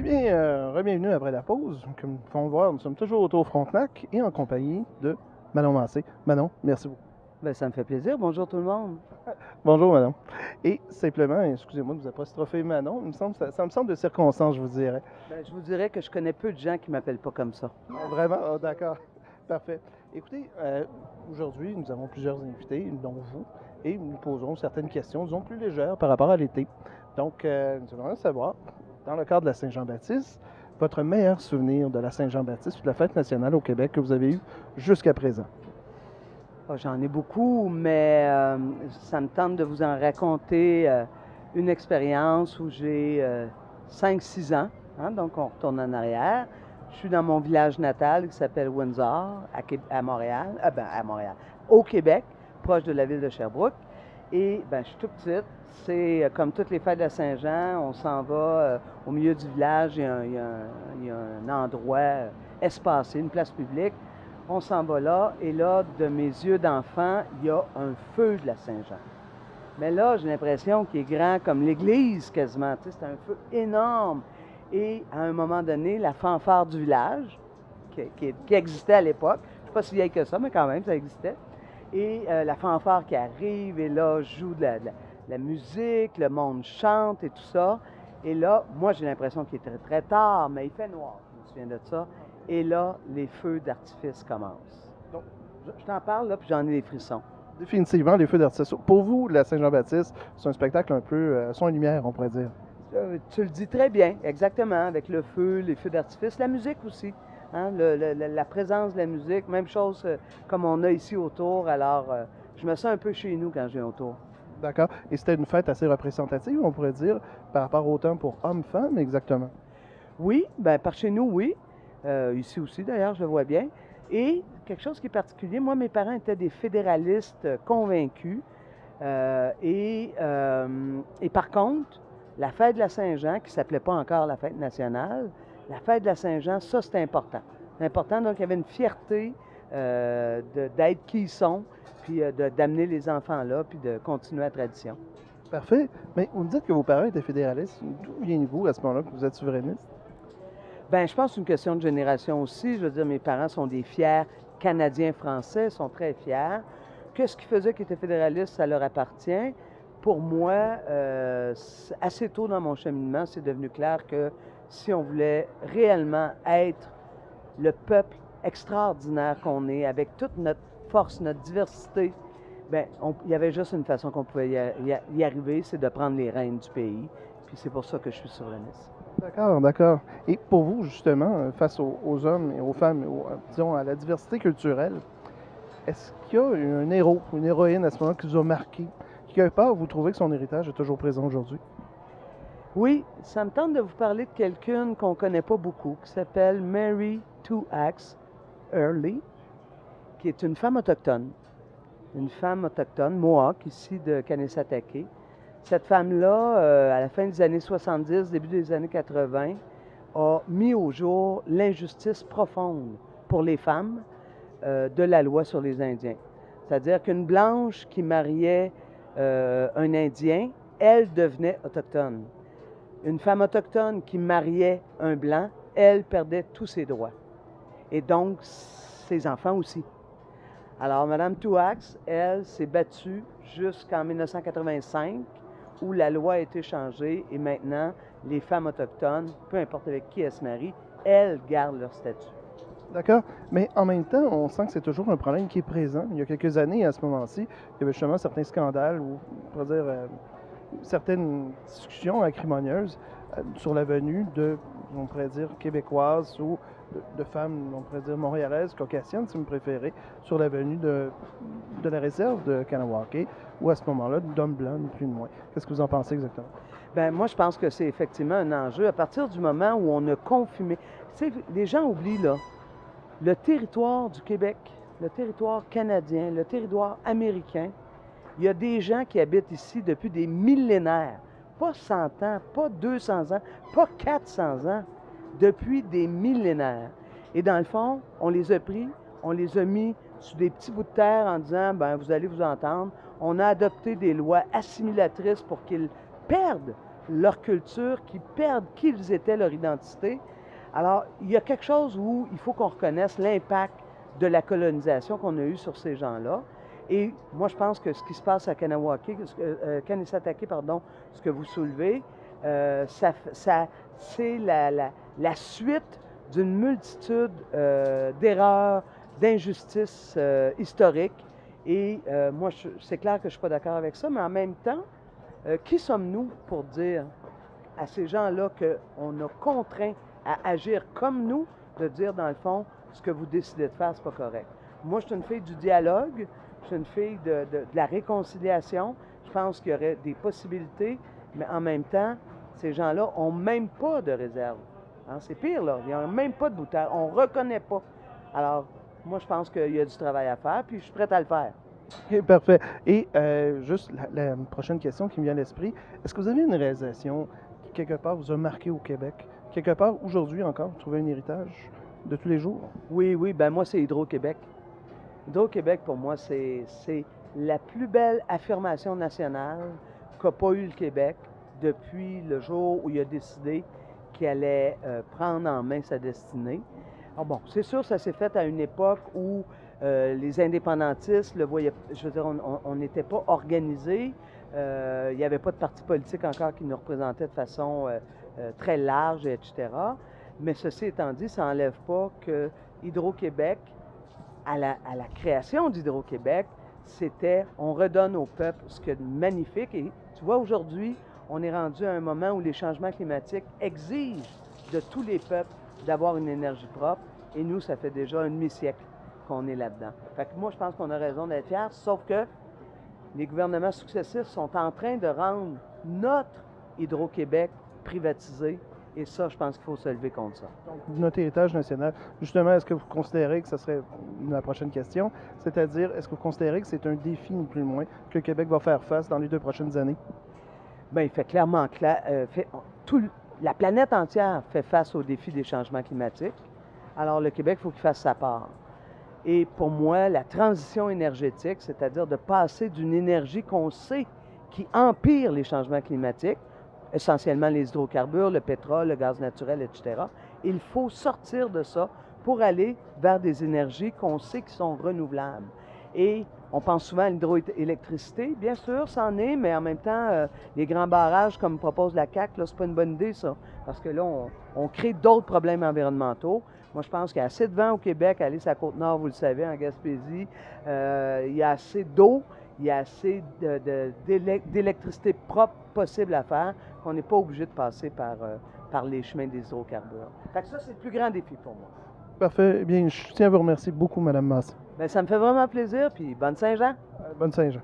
bien, bienvenue après la pause. Comme vous pouvez voir, nous sommes toujours autour Frontenac et en compagnie de Manon Massé. Manon, merci beaucoup. Ben, ça me fait plaisir. Bonjour tout le monde. Bonjour, Manon. Et simplement, excusez-moi de vous apostropher Manon, ça me semble de circonstance, je vous dirais. Ben, je vous dirais que je connais peu de gens qui m'appellent pas comme ça. Vraiment? Ah, d'accord. Parfait. Écoutez, aujourd'hui, nous avons plusieurs invités, dont vous, et nous posons certaines questions, disons, plus légères par rapport à l'été. Donc, nous aimerions savoir, dans le cadre de la Saint-Jean-Baptiste, votre meilleur souvenir de la Saint-Jean-Baptiste ou de la fête nationale au Québec que vous avez eu jusqu'à présent. Ah, j'en ai beaucoup, mais ça me tente de vous en raconter une expérience où j'ai 5-6 ans, hein, donc on retourne en arrière. Je suis dans mon village natal qui s'appelle Windsor, à Montréal, à Montréal, au Québec, proche de la ville de Sherbrooke. Et ben, je suis tout petite. C'est comme toutes les fêtes de la Saint-Jean, on s'en va au milieu du village, il y a un endroit espacé, une place publique. On s'en va là, et là, de mes yeux d'enfant, il y a un feu de la Saint-Jean. Mais là, j'ai l'impression qu'il est grand comme l'église quasiment. Tu sais, c'est un feu énorme. Et à un moment donné, la fanfare du village, qui existait à l'époque, je ne suis pas si vieille que ça, mais quand même, ça existait. Et la fanfare qui arrive, et là, joue de la musique, le monde chante et tout ça. Et là, moi, j'ai l'impression qu'il est très, très tard, mais il fait noir, je me souviens de ça. Et là, les feux d'artifice commencent. Donc, je t'en parle, là, puis j'en ai des frissons. Définitivement, les feux d'artifice. Pour vous, la Saint-Jean-Baptiste, c'est un spectacle un peu son et lumière, on pourrait dire. Tu le dis très bien, exactement, avec le feu, les feux d'artifice, la musique aussi. Hein, la présence de la musique, même chose comme on a ici autour. Alors, je me sens un peu chez nous quand je viens autour. D'accord. Et c'était une fête assez représentative, on pourrait dire, par rapport autant pour hommes-femmes, exactement. Oui, ben par chez nous, oui. Ici aussi, d'ailleurs, je le vois bien. Et quelque chose qui est particulier, moi, mes parents étaient des fédéralistes convaincus. Et par contre, la fête de la Saint-Jean, qui ne s'appelait pas encore la fête nationale, la fête de la Saint-Jean, ça, c'était important. C'est important, donc il y avait une fierté d'être qui ils sont, puis d'amener les enfants là, puis de continuer la tradition. Parfait. Mais vous me dites que vos parents étaient fédéralistes. D'où venez-vous à ce moment-là que vous êtes souverainiste? Ben, je pense que c'est une question de génération aussi. Je veux dire, mes parents sont des fiers Canadiens-Français, sont très fiers. Qu'est-ce qui faisait qu'ils étaient fédéralistes, ça leur appartient. Pour moi, assez tôt dans mon cheminement, c'est devenu clair que si on voulait réellement être le peuple extraordinaire qu'on est, avec toute notre force, notre diversité, ben, il y avait juste une façon qu'on pouvait y arriver, c'est de prendre les rênes du pays. Puis c'est pour ça que je suis souverainiste. D'accord, d'accord. Et pour vous, justement, face aux hommes et aux femmes, disons, à la diversité culturelle, est-ce qu'il y a un héros, une héroïne à ce moment qui vous a marqué, qui, quelque part, vous trouvez que son héritage est toujours présent aujourd'hui? Oui, ça me tente de vous parler de quelqu'une qu'on ne connaît pas beaucoup, qui s'appelle Mary Two-Axe Early, qui est une femme autochtone, Mohawk, ici de Kanesatake. Cette femme-là, à la fin des années 70, début des années 80, a mis au jour l'injustice profonde pour les femmes de la loi sur les Indiens. C'est-à-dire qu'une blanche qui mariait un Indien, elle devenait autochtone. Une femme autochtone qui mariait un blanc, elle perdait tous ses droits. Et donc, ses enfants aussi. Alors, Mme Touax, elle, s'est battue jusqu'en 1985, où la loi a été changée et maintenant, les femmes autochtones, peu importe avec qui elles se marient, elles gardent leur statut. D'accord. Mais en même temps, on sent que c'est toujours un problème qui est présent. Il y a quelques années, à ce moment-ci, il y avait justement certains scandales ou, on pourrait dire, certaines discussions acrimonieuses sur la venue de, on pourrait dire, québécoises ou de femmes, on pourrait dire, montréalaises, caucasiennes, si vous préférez, sur la venue de la réserve de Kanawake, ou à ce moment-là, d'hommes blancs, ni plus ni moins. Qu'est-ce que vous en pensez exactement? Bien, moi, je pense que c'est effectivement un enjeu. À partir du moment où on a confirmé... Tu sais, les gens oublient, là, le territoire du Québec, le territoire canadien, le territoire américain, il y a des gens qui habitent ici depuis des millénaires. Pas 100 ans, pas 200 ans, pas 400 ans, depuis des millénaires. Et dans le fond, on les a pris, on les a mis sur des petits bouts de terre en disant, ben vous allez vous entendre. On a adopté des lois assimilatrices pour qu'ils perdent leur culture, qui perdent qui ils étaient, leur identité. Alors, il y a quelque chose où il faut qu'on reconnaisse l'impact de la colonisation qu'on a eue sur ces gens-là. Et moi, je pense que ce qui se passe à Kanesatake, pardon, ce que vous soulevez, c'est la suite d'une multitude d'erreurs, d'injustices historiques. Et moi, c'est clair que je ne suis pas d'accord avec ça, mais en même temps, qui sommes-nous pour dire à ces gens-là qu'on a contraint à agir comme nous, de dire, dans le fond, ce que vous décidez de faire, c'est pas correct. Moi, je suis une fille du dialogue, je suis une fille de la réconciliation. Je pense qu'il y aurait des possibilités, mais en même temps, ces gens-là n'ont même pas de réserve. Hein, c'est pire, là. Ils n'ont même pas de bouteille. On ne reconnaît pas. Alors, moi, je pense qu'il y a du travail à faire, puis je suis prête à le faire. OK, parfait. Et juste la prochaine question qui me vient à l'esprit, est-ce que vous avez une réalisation qui, quelque part, vous a marqué au Québec? Quelque part, aujourd'hui encore, vous trouvez un héritage de tous les jours? Oui, oui, ben moi, c'est Hydro-Québec. Hydro-Québec, pour moi, c'est la plus belle affirmation nationale qu'a pas eu le Québec depuis le jour où il a décidé qu'il allait prendre en main sa destinée. Alors bon, c'est sûr, ça s'est fait à une époque où les indépendantistes le voyaient, je veux dire, on n'était pas organisés. Il n'y avait pas de parti politique encore qui nous représentait de façon très large, etc. Mais ceci étant dit, ça n'enlève pas que Hydro-Québec, à la création d'Hydro-Québec, c'était on redonne au peuple ce qu'il y a de magnifique. Et tu vois, aujourd'hui, on est rendu à un moment où les changements climatiques exigent de tous les peuples d'avoir une énergie propre. Et nous, ça fait déjà un demi-siècle qu'on est là-dedans. Fait que moi, je pense qu'on a raison d'être fiers, sauf que les gouvernements successifs sont en train de rendre notre Hydro-Québec privatisé. Et ça, je pense qu'il faut se lever contre ça. Donc, notre héritage national, justement, est-ce que vous considérez que ce serait ma prochaine question, c'est-à-dire, est-ce que vous considérez que c'est un défi, ni plus ni moins, que le Québec va faire face dans les 2 prochaines années? Bien, il fait clairement la planète entière fait face au défi des changements climatiques. Alors, le Québec, il faut qu'il fasse sa part. Et pour moi, la transition énergétique, c'est-à-dire de passer d'une énergie qu'on sait qui empire les changements climatiques, essentiellement les hydrocarbures, le pétrole, le gaz naturel, etc. Il faut sortir de ça pour aller vers des énergies qu'on sait qui sont renouvelables. Et on pense souvent à l'hydroélectricité, bien sûr, c'en est, mais en même temps, les grands barrages, comme propose la CAQ, là, c'est pas une bonne idée, ça, parce que là, on crée d'autres problèmes environnementaux. Moi, je pense qu'il y a assez de vent au Québec, aller sur la Côte-Nord, vous le savez, en Gaspésie. Il y a assez d'eau, il y a assez d'électricité propre possible à faire, qu'on n'est pas obligé de passer par les chemins des hydrocarbures. Fait que ça, c'est le plus grand défi pour moi. Parfait. Eh bien, je tiens à vous remercier beaucoup, Mme Massé. Bien, ça me fait vraiment plaisir, puis bonne Saint-Jean! Bonne Saint-Jean.